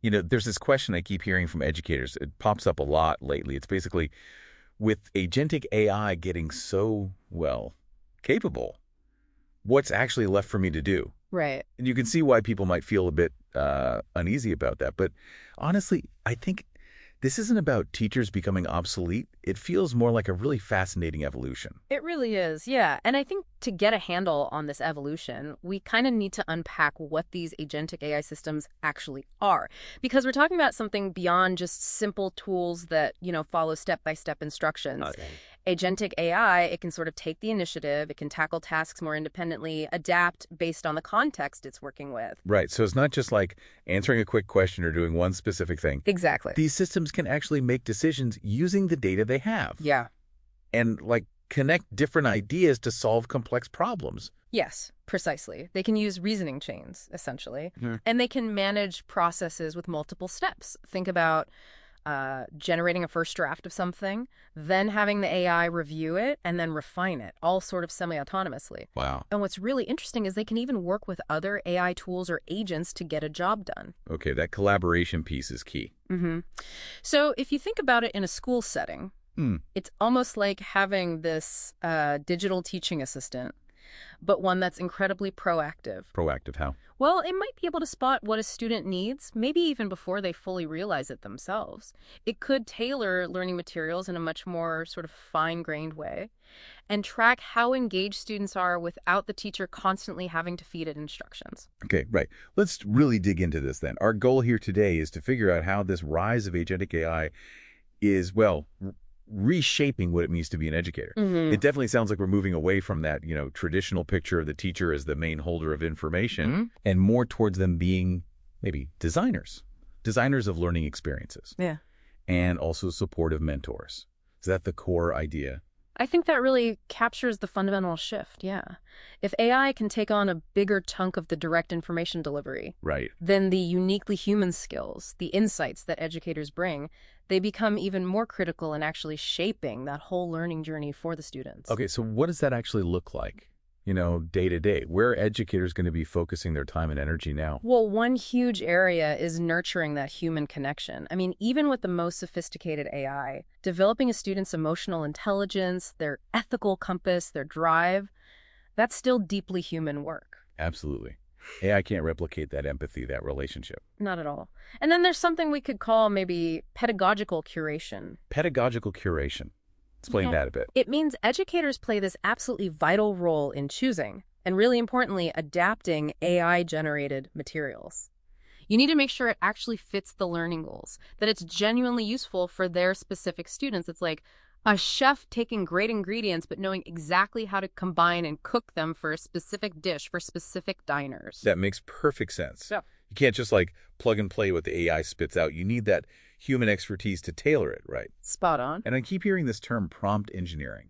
There's this question I keep hearing from educators. It pops up a lot lately. It's basically, with agentic AI getting so, well, capable, what's actually left for me to do? Right. And you can see why people might feel a bit uneasy about that. But honestly, I think this isn't about teachers becoming obsolete. It feels more like a really fascinating evolution. It really is, yeah. And I think to get a handle on this evolution, we kind of need to unpack what these agentic AI systems actually are. Because we're talking about something beyond just simple tools that, follow step-by-step instructions. Okay. Agentic AI, it can sort of take the initiative, it can tackle tasks more independently, adapt based on the context it's working with. Right. So it's not just like answering a quick question or doing one specific thing. Exactly. These systems can actually make decisions using the data they have. Yeah. And connect different ideas to solve complex problems. Yes, precisely. They can use reasoning chains, essentially. Yeah. And they can manage processes with multiple steps. Think about generating a first draft of something, then having the AI review it, and then refine it, all sort of semi-autonomously. Wow. And what's really interesting is they can even work with other AI tools or agents to get a job done. Okay, that collaboration piece is key. Mm-hmm. So if you think about it in a school setting, it's almost like having this digital teaching assistant, but one that's incredibly proactive. Proactive how? Well, it might be able to spot what a student needs, maybe even before they fully realize it themselves. It could tailor learning materials in a much more sort of fine-grained way and track how engaged students are without the teacher constantly having to feed it instructions. Okay, right. Let's really dig into this then. Our goal here today is to figure out how this rise of agentic AI is, well, reshaping what it means to be an educator. Mm-hmm. It definitely sounds like we're moving away from that, traditional picture of the teacher as the main holder of information and more towards them being maybe designers of learning experiences. Yeah. And also supportive mentors. Is that the core idea? I think that really captures the fundamental shift, yeah. If AI can take on a bigger chunk of the direct information delivery, right, then the uniquely human skills, the insights that educators bring, they become even more critical in actually shaping that whole learning journey for the students. Okay, so what does that actually look like, day to day? Where are educators going to be focusing their time and energy now? Well, one huge area is nurturing that human connection. I mean, even with the most sophisticated AI, developing a student's emotional intelligence, their ethical compass, their drive, that's still deeply human work. Absolutely. AI can't replicate that empathy, that relationship. Not at all. And then there's something we could call maybe pedagogical curation. Pedagogical curation. Explain that a bit. It means educators play this absolutely vital role in choosing, and really importantly, adapting AI-generated materials. You need to make sure it actually fits the learning goals, that it's genuinely useful for their specific students. It's like a chef taking great ingredients but knowing exactly how to combine and cook them for a specific dish for specific diners. That makes perfect sense. Yeah. You can't just plug and play what the AI spits out. You need that human expertise to tailor it, right? Spot on. And I keep hearing this term prompt engineering.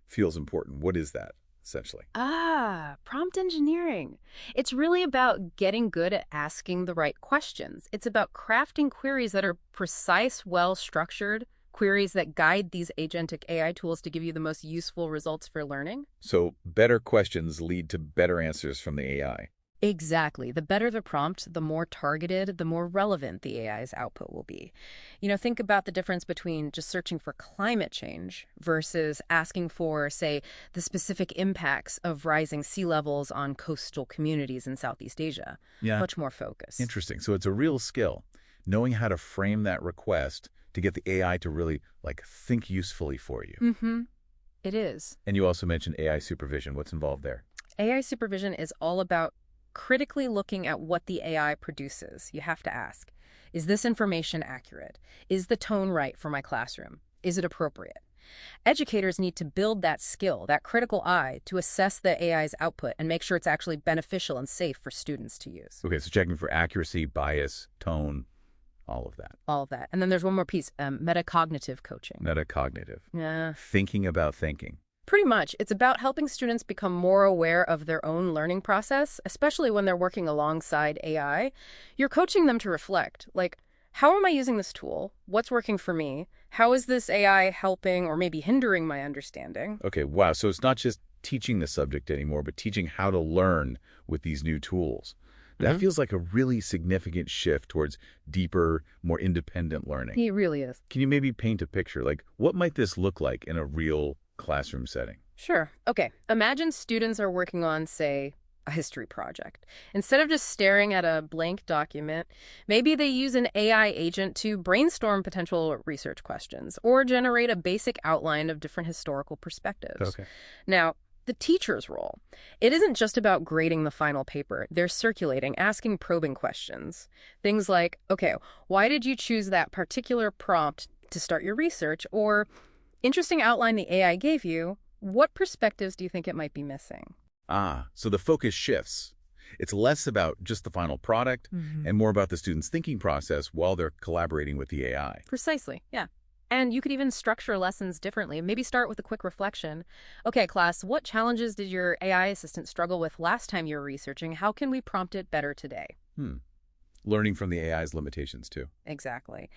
Feels important. What is that, essentially? Prompt engineering. It's really about getting good at asking the right questions. It's about crafting queries that are precise, well-structured, queries that guide these agentic AI tools to give you the most useful results for learning. So better questions lead to better answers from the AI. Exactly. The better the prompt, the more targeted, the more relevant the AI's output will be. Think about the difference between just searching for climate change versus asking for, say, the specific impacts of rising sea levels on coastal communities in Southeast Asia. Yeah. Much more focused. Interesting. So it's a real skill, knowing how to frame that request to get the AI to really, think usefully for you. Mm-hmm. It is. And you also mentioned AI supervision. What's involved there? AI supervision is all about critically looking at what the AI produces. You have to ask, is this information accurate? Is the tone right for my classroom? Is it appropriate? Educators need to build that skill, that critical eye, to assess the AI's output and make sure it's actually beneficial and safe for students to use. Okay, so checking for accuracy, bias, tone, all of that. All of that. And then there's one more piece, metacognitive coaching. Metacognitive. Yeah. Thinking about thinking. Pretty much. It's about helping students become more aware of their own learning process, especially when they're working alongside AI. You're coaching them to reflect, how am I using this tool? What's working for me? How is this AI helping or maybe hindering my understanding? Okay, wow. So it's not just teaching the subject anymore, but teaching how to learn with these new tools. That feels like a really significant shift towards deeper, more independent learning. He really is. Can you maybe paint a picture? Like, what might this look like in a real classroom setting? Sure. Okay. Imagine students are working on, say, a history project. Instead of just staring at a blank document, maybe they use an AI agent to brainstorm potential research questions or generate a basic outline of different historical perspectives. Okay. Now, the teacher's role. It isn't just about grading the final paper. They're circulating, asking probing questions. Things like, okay, why did you choose that particular prompt to start your research? Or, interesting outline the AI gave you, what perspectives do you think it might be missing? So the focus shifts. It's less about just the final product and more about the student's thinking process while they're collaborating with the AI. Precisely, yeah. And you could even structure lessons differently. Maybe start with a quick reflection. Okay, class, what challenges did your AI assistant struggle with last time you were researching? How can we prompt it better today? Learning from the AI's limitations, too. Exactly.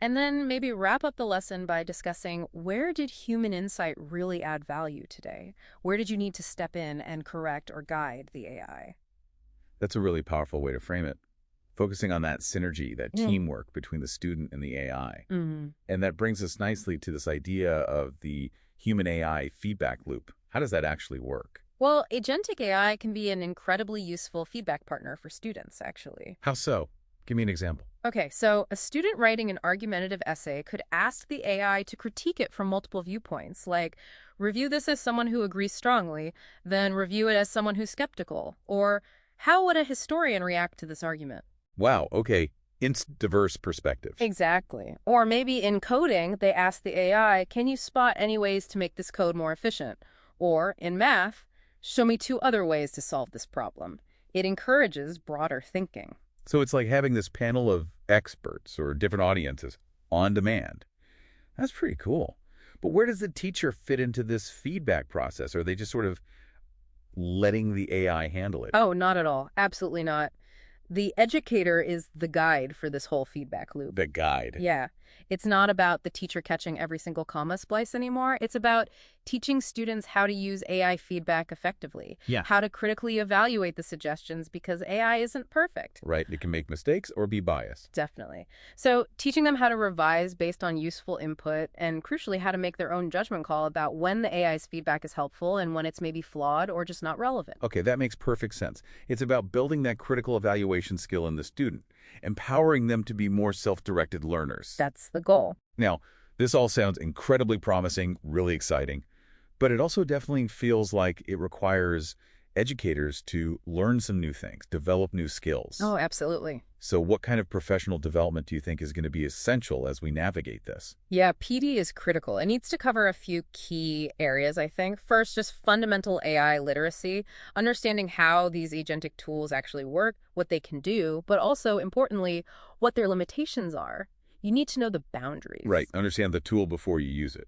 And then maybe wrap up the lesson by discussing, where did human insight really add value today? Where did you need to step in and correct or guide the AI? That's a really powerful way to frame it. Focusing on that synergy, that teamwork between the student and the AI. And that brings us nicely to this idea of the human-AI feedback loop. How does that actually work? Well, Agentic AI can be an incredibly useful feedback partner for students, actually. How so? Give me an example. Okay, so a student writing an argumentative essay could ask the AI to critique it from multiple viewpoints, like review this as someone who agrees strongly, then review it as someone who's skeptical, or how would a historian react to this argument? Wow, okay. Diverse perspectives. Exactly. Or maybe in coding, they ask the AI, can you spot any ways to make this code more efficient? Or in math, show me 2 other ways to solve this problem. It encourages broader thinking. So it's like having this panel of experts or different audiences on demand. That's pretty cool. But where does the teacher fit into this feedback process? Are they just sort of letting the AI handle it? Oh, not at all. Absolutely not. The educator is the guide for this whole feedback loop. The guide. Yeah. It's not about the teacher catching every single comma splice anymore. It's about teaching students how to use AI feedback effectively. Yeah. How to critically evaluate the suggestions, because AI isn't perfect. Right. It can make mistakes or be biased. Definitely. So teaching them how to revise based on useful input, and crucially, how to make their own judgment call about when the AI's feedback is helpful and when it's maybe flawed or just not relevant. Okay, that makes perfect sense. It's about building that critical evaluation skill in the student, empowering them to be more self-directed learners. That's the goal. Now, this all sounds incredibly promising, really exciting, but it also definitely feels like it requires educators to learn some new things, develop new skills. Oh, absolutely. So what kind of professional development do you think is going to be essential as we navigate this? Yeah, PD is critical. It needs to cover a few key areas, I think. First, just fundamental AI literacy, understanding how these agentic tools actually work, what they can do, but also, importantly, what their limitations are. You need to know the boundaries. Right. Understand the tool before you use it.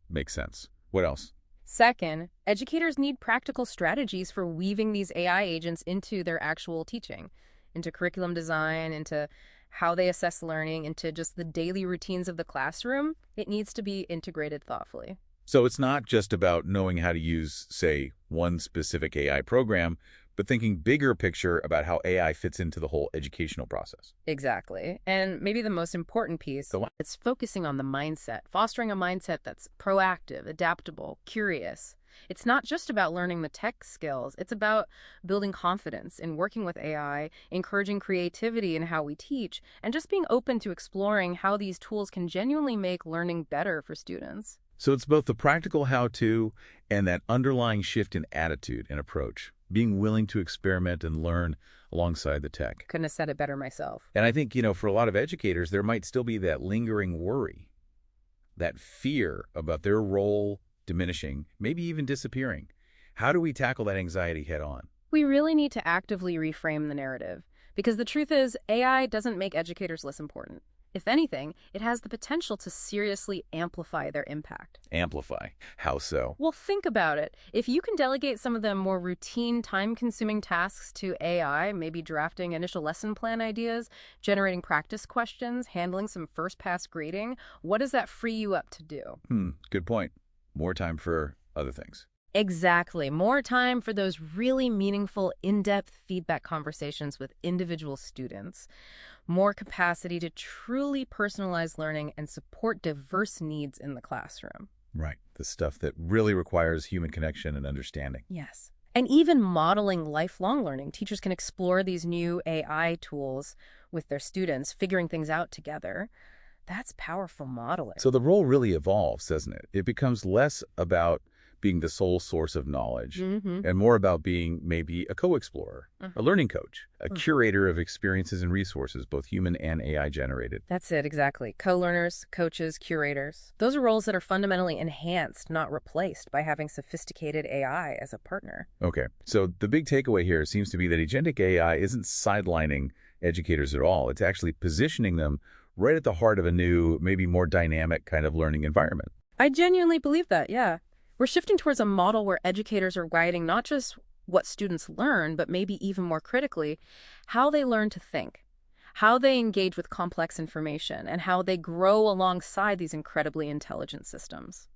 Makes sense. What else? Second, educators need practical strategies for weaving these AI agents into their actual teaching, into curriculum design, into how they assess learning, into just the daily routines of the classroom. It needs to be integrated thoughtfully. So it's not just about knowing how to use, say, one specific AI program, but thinking bigger picture about how AI fits into the whole educational process. Exactly. And maybe the most important piece, Go on. it's focusing on the mindset, fostering a mindset that's proactive, adaptable, curious. It's not just about learning the tech skills. It's about building confidence in working with AI, encouraging creativity in how we teach, and just being open to exploring how these tools can genuinely make learning better for students. So it's both the practical how-to and that underlying shift in attitude and approach, being willing to experiment and learn alongside the tech. Couldn't have said it better myself. And I think, for a lot of educators, there might still be that lingering worry, that fear about their role diminishing, maybe even disappearing. How do we tackle that anxiety head on? We really need to actively reframe the narrative, because the truth is, AI doesn't make educators less important. If anything, it has the potential to seriously amplify their impact. Amplify. How so? Well, think about it. If you can delegate some of the more routine, time-consuming tasks to AI, maybe drafting initial lesson plan ideas, generating practice questions, handling some first-pass grading, what does that free you up to do? Good point. More time for other things. Exactly. More time for those really meaningful, in-depth feedback conversations with individual students. More capacity to truly personalize learning and support diverse needs in the classroom. Right. The stuff that really requires human connection and understanding. Yes. And even modeling lifelong learning. Teachers can explore these new AI tools with their students, figuring things out together. That's powerful modeling. So the role really evolves, doesn't it? It becomes less about being the sole source of knowledge Mm-hmm. and more about being maybe a co-explorer, a learning coach, a curator of experiences and resources, both human and AI generated. That's it, exactly. Co-learners, coaches, curators. Those are roles that are fundamentally enhanced, not replaced, by having sophisticated AI as a partner. Okay, so the big takeaway here seems to be that agentic AI isn't sidelining educators at all. It's actually positioning them right at the heart of a new, maybe more dynamic kind of learning environment. I genuinely believe that, yeah. We're shifting towards a model where educators are guiding not just what students learn, but maybe even more critically, how they learn to think, how they engage with complex information, and how they grow alongside these incredibly intelligent systems.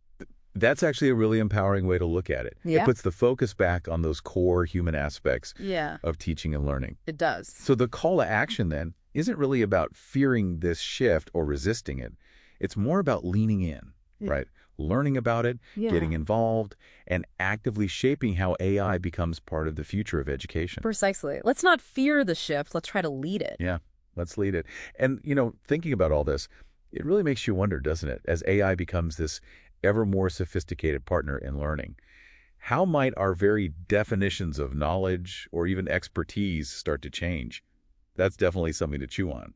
That's actually a really empowering way to look at it. Yeah. It puts the focus back on those core human aspects Yeah, of teaching and learning. it does. So the call to action then isn't really about fearing this shift or resisting it. It's more about leaning in, right? Learning about it, getting involved, and actively shaping how AI becomes part of the future of education. Precisely. Let's not fear the shift. Let's try to lead it. Yeah, let's lead it. And, thinking about all this, it really makes you wonder, doesn't it, as AI becomes this ever more sophisticated partner in learning, how might our very definitions of knowledge or even expertise start to change? That's definitely something to chew on.